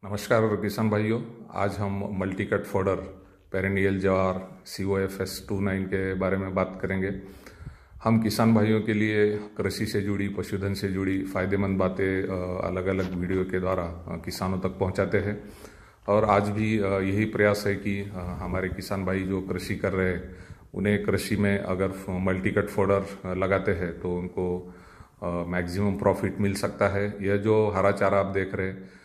नमस्कार किसान भाइयों। आज हम मल्टी कट फोडर पेरिनियल ज्वार COFS29 के बारे में बात करेंगे। हम किसान भाइयों के लिए कृषि से जुड़ी, पशुधन से जुड़ी फायदेमंद बातें अलग अलग वीडियो के द्वारा किसानों तक पहुंचाते हैं। और आज भी यही प्रयास है कि हमारे किसान भाई जो कृषि कर रहे हैं उन्हें कृषि में अगर मल्टी कट फोडर लगाते हैं तो उनको मैक्सिमम प्रॉफिट मिल सकता है। यह जो हरा चारा आप देख रहे हैं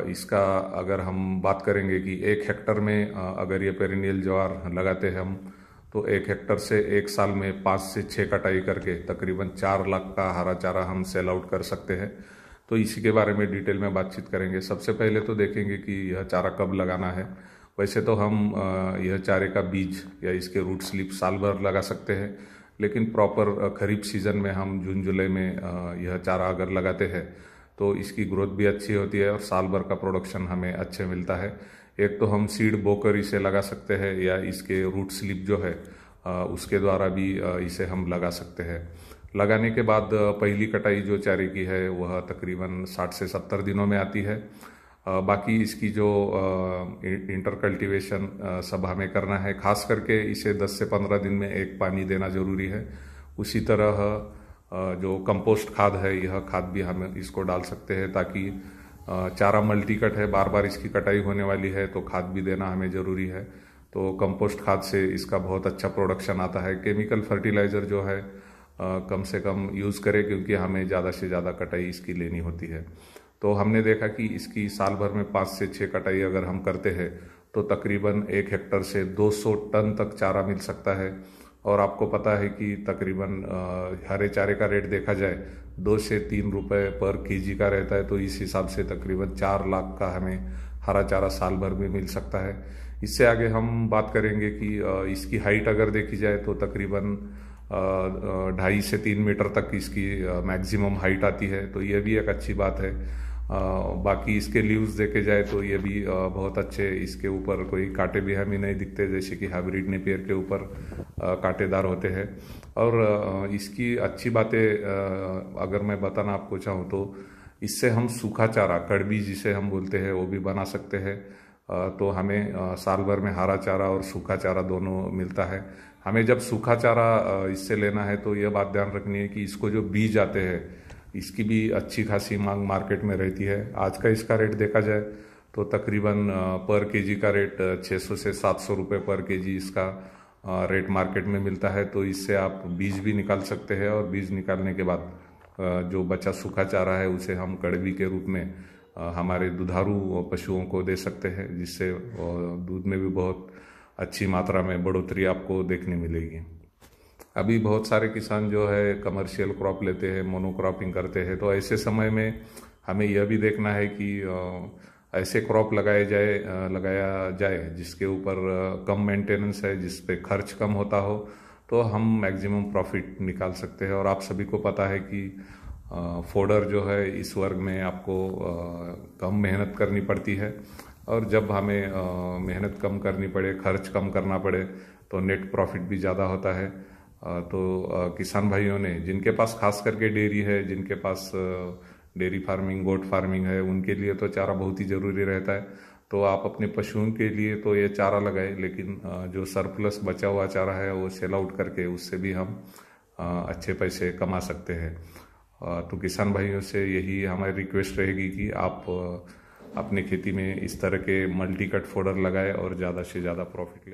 इसका अगर हम बात करेंगे कि 1 हेक्टर में अगर ये पेरिनियल ज्वार लगाते हैं हम, तो 1 हेक्टर से एक साल में 5 से 6 कटाई करके तकरीबन 4 लाख का हरा चारा हम सेल आउट कर सकते हैं। तो इसी के बारे में डिटेल में बातचीत करेंगे। सबसे पहले तो देखेंगे कि यह चारा कब लगाना है। वैसे तो हम यह चारे का बीज या इसके रूट स्लिप साल भर लगा सकते हैं, लेकिन प्रॉपर खरीफ सीजन में हम जून जुलाई में यह चारा अगर लगाते हैं तो इसकी ग्रोथ भी अच्छी होती है और साल भर का प्रोडक्शन हमें अच्छे मिलता है। एक तो हम सीड बोकर इसे लगा सकते हैं या इसके रूट स्लिप जो है उसके द्वारा भी इसे हम लगा सकते हैं। लगाने के बाद पहली कटाई जो चारे की है वह तकरीबन 60 से 70 दिनों में आती है। बाकी इसकी जो इंटर कल्टीवेशन सब हमें करना है। खास करके इसे 10 से 15 दिन में एक पानी देना जरूरी है। उसी तरह जो कंपोस्ट खाद है, यह खाद भी हम इसको डाल सकते हैं ताकि चारा मल्टी कट है, बार बार इसकी कटाई होने वाली है तो खाद भी देना हमें ज़रूरी है। तो कंपोस्ट खाद से इसका बहुत अच्छा प्रोडक्शन आता है। केमिकल फर्टिलाइज़र जो है कम से कम यूज़ करें क्योंकि हमें ज़्यादा से ज़्यादा कटाई इसकी लेनी होती है। तो हमने देखा कि इसकी साल भर में 5 से 6 कटाई अगर हम करते हैं तो तकरीबन 1 हेक्टर से 200 टन तक चारा मिल सकता है। और आपको पता है कि तकरीबन हरे चारे का रेट देखा जाए 2 से 3 रुपए पर केजी का रहता है। तो इस हिसाब से तकरीबन 4 लाख का हमें हरा चारा साल भर में मिल सकता है। इससे आगे हम बात करेंगे कि इसकी हाइट अगर देखी जाए तो तकरीबन 2.5 से 3 मीटर तक इसकी मैक्सिमम हाइट आती है। तो यह भी एक अच्छी बात है। बाकी इसके लीव्स देखे जाए तो ये भी बहुत अच्छे, इसके ऊपर कोई कांटे भी हमें नहीं दिखते जैसे कि हाइब्रिड नेपियर के ऊपर कांटेदार होते हैं। और इसकी अच्छी बातें अगर मैं बताना आपको चाहूँ तो इससे हम सूखा चारा, कड़बी जिसे हम बोलते हैं, वो भी बना सकते हैं। तो हमें साल भर में हरा चारा और सूखा चारा दोनों मिलता है। हमें जब सूखा चारा इससे लेना है तो यह बात ध्यान रखनी है कि इसको जो बीज आते हैं इसकी भी अच्छी खासी मांग मार्केट में रहती है। आज का इसका रेट देखा जाए तो तकरीबन पर केजी का रेट 600 से 700 रुपये पर केजी इसका रेट मार्केट में मिलता है। तो इससे आप बीज भी निकाल सकते हैं और बीज निकालने के बाद जो बचा सूखा चारा है उसे हम कड़वी के रूप में हमारे दुधारू पशुओं को दे सकते हैं, जिससे दूध में भी बहुत अच्छी मात्रा में बढ़ोतरी आपको देखने मिलेगी। अभी बहुत सारे किसान जो है कमर्शियल क्रॉप लेते हैं, मोनोक्रॉपिंग करते हैं। तो ऐसे समय में हमें यह भी देखना है कि ऐसे क्रॉप लगाया जाए जिसके ऊपर कम मेंटेनेंस है, जिस पे खर्च कम होता हो, तो हम मैक्सिमम प्रॉफिट निकाल सकते हैं। और आप सभी को पता है कि फोडर जो है इस वर्ग में आपको कम मेहनत करनी पड़ती है। और जब हमें मेहनत कम करनी पड़े, खर्च कम करना पड़े, तो नेट प्रॉफिट भी ज़्यादा होता है। तो किसान भाइयों ने, जिनके पास खास करके डेयरी है, जिनके पास डेयरी फार्मिंग, गोट फार्मिंग है, उनके लिए तो चारा बहुत ही ज़रूरी रहता है। तो आप अपने पशुओं के लिए तो ये चारा लगाए, लेकिन जो सरप्लस बचा हुआ चारा है वो सेल आउट करके उससे भी हम अच्छे पैसे कमा सकते हैं। तो किसान भाइयों से यही हमारी रिक्वेस्ट रहेगी कि आप अपने खेती में इस तरह के मल्टी कट फोडर लगाए और ज़्यादा से ज़्यादा प्रॉफिट ले।